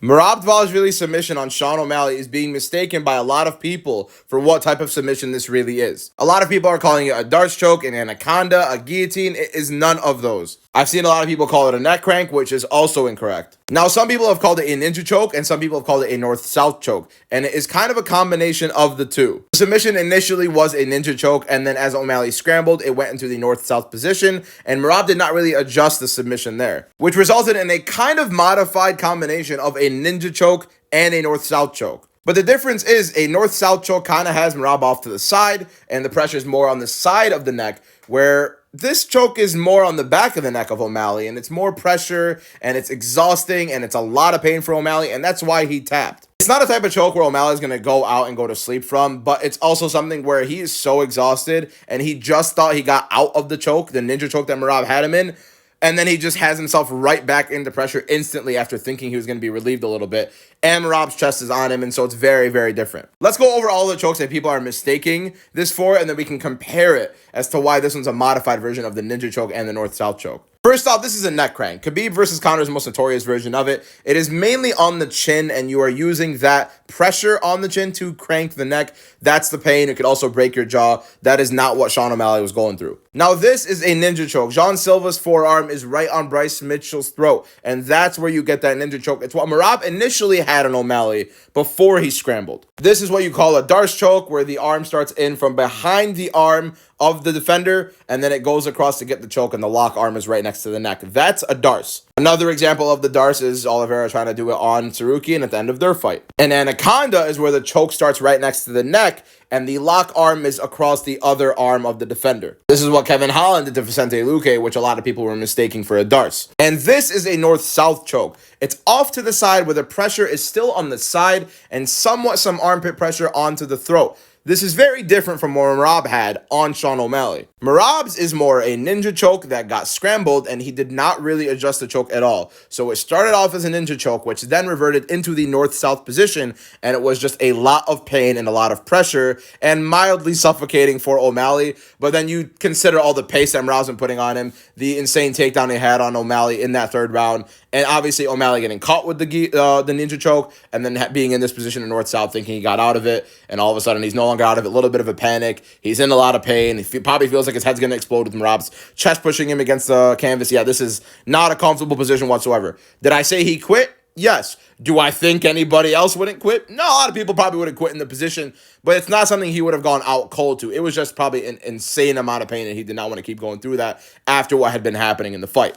Merab Dvalishvili's submission on Sean O'Malley is being mistaken by a lot of people for what type of submission this really is. A lot of people are calling it a darts choke, an anaconda, a guillotine. It is none of those. I've seen a lot of people call it a neck crank, which is also incorrect. Now, some people have called it a ninja choke, and some people have called it a north-south choke, and it is kind of a combination of the two. The submission initially was a ninja choke, and then as O'Malley scrambled, it went into the north-south position, and Merab did not really adjust the submission there, which resulted in a kind of modified combination of a ninja choke and a north-south choke. But the difference is a north-south choke kind of has Merab off to the side, and the pressure is more on the side of the neck, where this choke is more on the back of the neck of O'Malley, and it's more pressure, and it's exhausting, and it's a lot of pain for O'Malley, and that's why he tapped. It's not a type of choke where O'Malley's going to go out and go to sleep from, but it's also something where he is so exhausted, and he just thought he got out of the choke, the ninja choke that Merab had him in, and then he just has himself right back into pressure instantly after thinking he was going to be relieved a little bit. And Merab's chest is on him, and so it's very, very different. Let's go over all the chokes that people are mistaking this for, and then we can compare it as to why this one's a modified version of the ninja choke and the north-south choke. First off, this is a neck crank. Khabib versus Conor's most notorious version of it. It is mainly on the chin, and you are using that pressure on the chin to crank the neck. That's the pain. It could also break your jaw. That is not what Sean O'Malley was going through. Now, this is a ninja choke. Jean Silva's forearm is right on Bryce Mitchell's throat, and that's where you get that ninja choke. It's what Merab initially had on O'Malley before he scrambled. This is what you call a darce choke, where the arm starts in from behind the arm of the defender, and then it goes across to get the choke, and the lock arm is right next to the neck. That's a darce. Another example of the darce is Oliveira trying to do it on Sarukian at the end of their fight. An anaconda is where the choke starts right next to the neck, and the lock arm is across the other arm of the defender. This is what Kevin Holland did to Vicente Luque, which a lot of people were mistaking for a darce. And this is a north-south choke. It's off to the side where the pressure is still on the side and somewhat some armpit pressure onto the throat. This is very different from what Merab had on Sean O'Malley. Merab's is more a ninja choke that got scrambled, and he did not really adjust the choke at all. So it started off as a ninja choke, which then reverted into the north-south position, and it was just a lot of pain and a lot of pressure and mildly suffocating for O'Malley. But then you consider all the pace that Merab's been putting on him, the insane takedown he had on O'Malley in that third round, and obviously O'Malley getting caught with the ninja choke, and then being in this position in north-south thinking he got out of it, and all of a sudden he's no longer out of it. A little bit of a panic. He's in a lot of pain. He probably feels like his head's going to explode with Merab's chest pushing him against the canvas. Yeah, this is not a comfortable position whatsoever. Did I say he quit? Yes. Do I think anybody else wouldn't quit? No, a lot of people probably would have quit in the position, but it's not something he would have gone out cold to. It was just probably an insane amount of pain, and he did not want to keep going through that after what had been happening in the fight.